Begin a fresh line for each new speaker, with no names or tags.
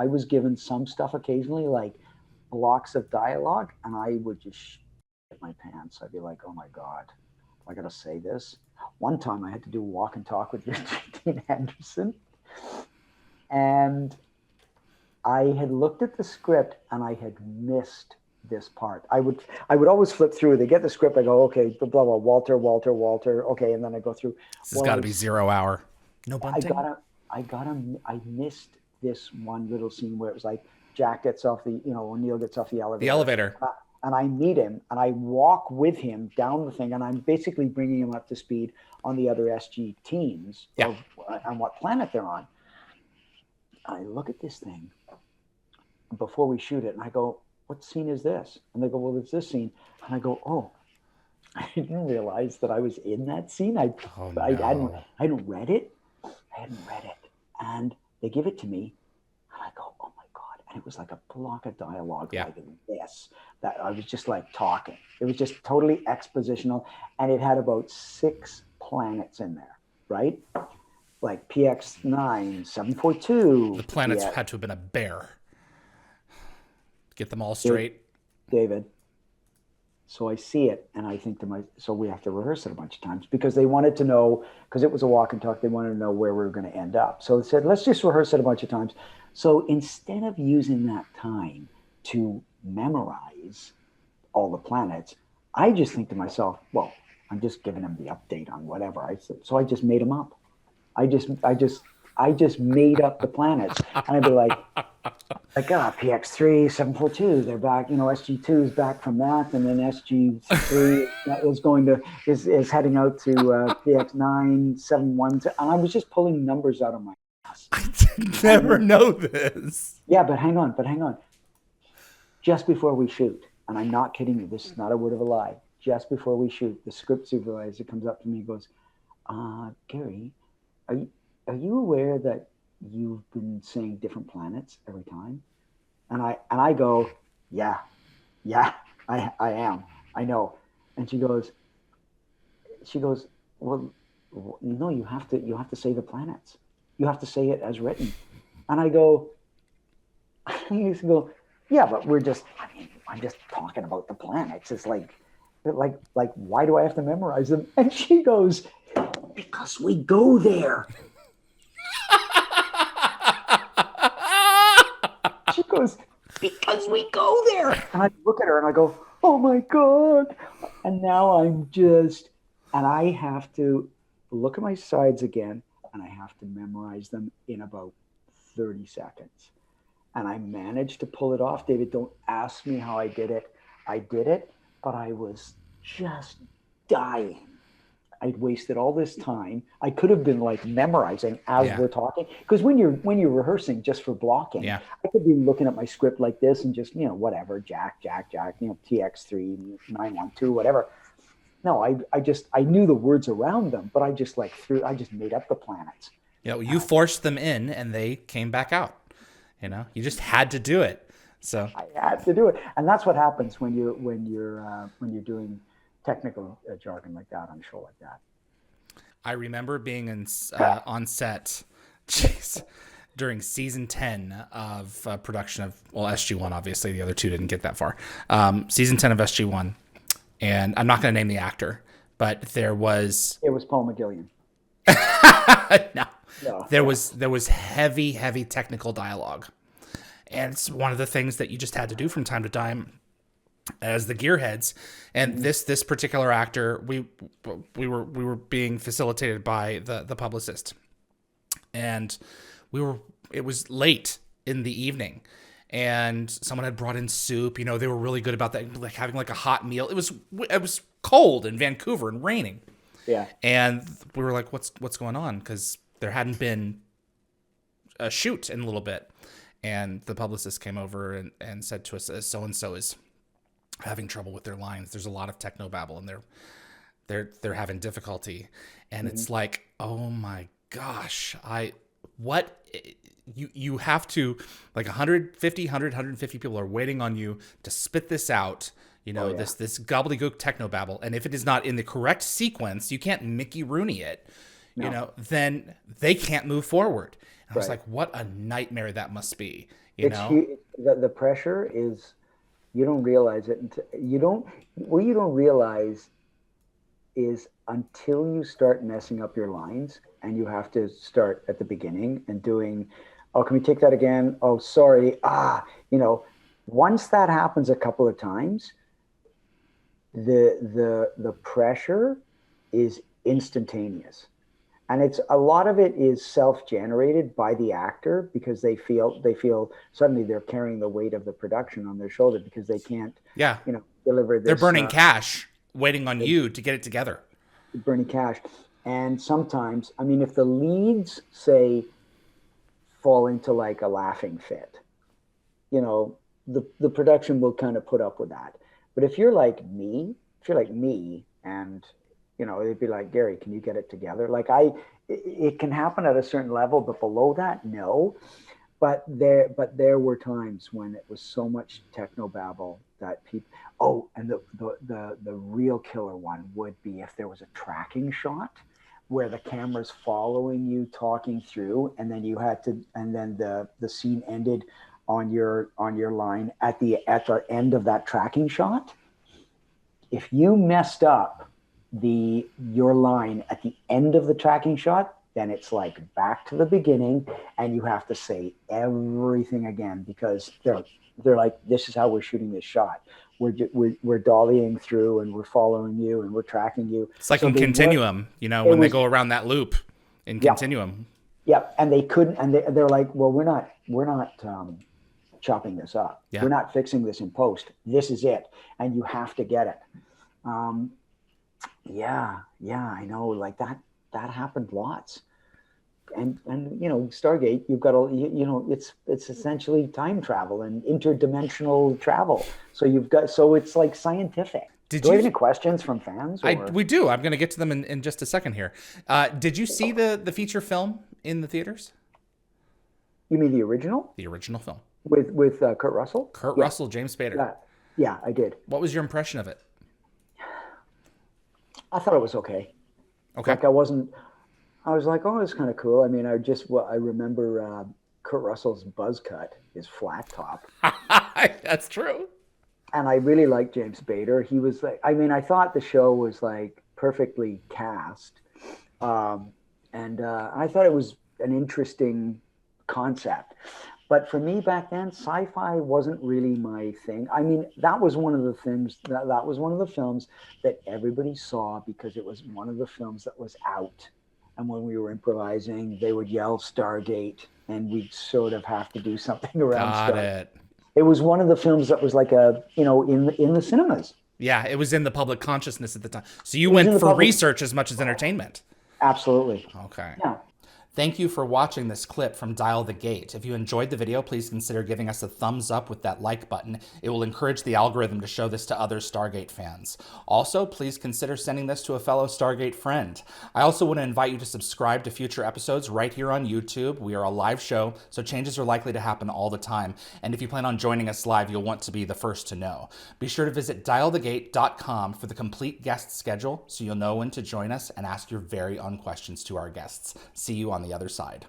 I was given some stuff occasionally, like blocks of dialogue, and I would just shit my pants. I'd be like, oh my God, I got to say this. One time I had to do a walk and talk with Dean Henderson, and I had looked at the script and I had missed this part. I would always flip through. They get the script. I go, okay, blah blah. Walter. Okay, and then I go through.
This has
Well,
got to be 0 hour. No
I
bunting.
gotta, I missed this one little scene where it was like Jack gets off the, O'Neill gets off the
The
elevator,
elevator.
and I meet him and I walk with him down the thing, and I'm basically bringing him up to speed on the other SG teams
Yeah.
of on what planet they're on. I look at this thing before we shoot it, and I go, "What scene is this?" And they go, "Well, it's this scene." And I go, "Oh, I didn't realize that I was in that scene.
Oh
I
no.
hadn't read it. I hadn't read it, and they give it to me, and I go, "Oh my God!" And it was like a block of dialogue
Yeah.
like this that I was just like talking. It was just totally expositional, and it had about 6 planets in there, right? Like PX9, 742,
The planets
PX.
had to have been a bear. Get them all
Dave,
straight.
David. So I see it, and I think to myself, so we have to rehearse it a bunch of times because they wanted to know, because it was a walk and talk, they wanted to know where we were going to end up. So they said, let's just rehearse it a bunch of times. So instead of using that time to memorize all the planets, I just think to myself, well, I'm just giving them the update on whatever. So I just made them up. I just, I just, I just made up the planets, and I'd be like PX3, 742, they're back, SG2 is back from that, and then SG3 is heading out to PX9, 712, and I was just pulling numbers out of my ass.
I did
And
never
then,
know this.
yeah, but hang on. Just before we shoot, and I'm not kidding you, this is not a word of a lie. Just before we shoot, the script supervisor comes up to me and goes, Gary, are you, are you aware that you've been saying different planets every time? And I go, yeah, yeah, I am. I know. And she goes, well, you have to say the planets. You have to say it as written. And I go, I used to go, yeah, but I'm just talking about the planets. It's like, why do I have to memorize them? And she goes, because we go there. She goes, because we go there. And I look at her and I go, oh my God. And now and I have to look at my sides again, and I have to memorize them in about 30 seconds. And I managed to pull it off. David, don't ask me how I did it. I did it, but I was just dying. I'd wasted all this time. I could have been like memorizing as
Yeah.
we're talking. Because when you're rehearsing just for blocking,
Yeah.
I could be looking at my script like this and just, whatever, Jack, TX3, 912, whatever. No, I knew the words around them, but I just made up the planets.
You forced them in and they came back out. You just had to do it. So
I had to do it, and that's what happens when you're doing technical jargon like that on a show like that.
I remember being on set, jeez, during season 10 of production of, well, SG1, obviously. The other two didn't get that far. Season 10 of SG1. And I'm not going to name the actor, but there was...
It was Paul McGillion.
No.
No,
There was heavy, heavy technical dialogue. And it's one of the things that you just had to do from time to time as the gearheads. And this particular actor, we were being facilitated by the publicist, and it was late in the evening, and someone had brought in soup. They were really good about that, like having like a hot meal. It was cold in Vancouver and raining,
yeah,
and we were like, what's going on? Because there hadn't been a shoot in a little bit. And the publicist came over and said to us, so and so is having trouble with their lines. There's a lot of technobabble, and they're having difficulty. And it's like, oh my gosh, you have to, like, 150 people are waiting on you to spit this out.
yeah.
This gobbledygook technobabble. And if it is not in the correct sequence, you can't Mickey Rooney it.
No.
then they can't move forward. And I was
Right.
like, what a nightmare that must be,
It's huge. The pressure is, you don't realize it until you don't, what you don't realize is until you start messing up your lines and you have to start at the beginning and doing, oh, can we take that again? Oh, sorry. Once that happens a couple of times, the pressure is instantaneous. And it's a lot of it is self-generated by the actor because they feel suddenly they're carrying the weight of the production on their shoulder because they can't,
Yeah.
deliver
They're
this
burning cash waiting on you to get it together.
burning cash. And sometimes, I mean, if the leads say fall into like a laughing fit, the production will kind of put up with that. But if you're like me, and they'd be like, Gary, can you get it together? Like it can happen at a certain level, but below that, no. But there were times when it was so much techno babble that people. Oh, and the real killer one would be if there was a tracking shot where the camera's following you talking through, and then the scene ended on your line at the end of that tracking shot. If you messed up your line at the end of the tracking shot, then it's like back to the beginning, and you have to say everything again because they're like, this is how we're shooting this shot. We're dollying through, and we're following you, and we're tracking you.
It's like
So
in Continuum,
it
when they
was
go around that loop in
yeah,
Continuum.
yeah, and they couldn't, and they're like, well, we're not chopping this up.
Yeah.
We're not fixing this in post. This is it, and you have to get it. Um, yeah, I know, like that happened lots. And Stargate, you've got it's essentially time travel and interdimensional travel. So it's like scientific.
Did
Do I have
you?
any questions from fans, or
We do. I'm going to get to them in just a second here. Did you see the feature film in the theaters?
you mean the original
The original film.
with Kurt Russell?
Kurt
Yeah,
Russell, James Spader.
yeah, yeah, I did.
What was your impression of it?
I thought it was okay.
Okay.
Like I was like, oh, it's kind of cool. I mean, I remember Kurt Russell's buzz cut, his flat top.
That's true.
And I really liked James Spader. He was like, I mean, I thought the show was like perfectly cast. And I thought it was an interesting concept. But for me back then, sci-fi wasn't really my thing. I mean, that was one of the things that was one of the films that everybody saw because it was one of the films that was out. And when we were improvising, they would yell Stargate, and we'd sort of have to do something around
Got
Stargate.
it.
It was one of the films that was like in the cinemas.
Yeah, it was in the public consciousness at the time. So you
It was in
went
the
for
public.
research as much as entertainment.
Absolutely.
Okay.
Yeah.
Thank you for watching this clip from Dial the Gate. If you enjoyed the video, please consider giving us a thumbs up with that like button. It will encourage the algorithm to show this to other Stargate fans. Also, please consider sending this to a fellow Stargate friend. I also want to invite you to subscribe to future episodes right here on YouTube. We are a live show, so changes are likely to happen all the time. And if you plan on joining us live, you'll want to be the first to know. Be sure to visit dialthegate.com for the complete guest schedule so you'll know when to join us and ask your very own questions to our guests. See you on the other side.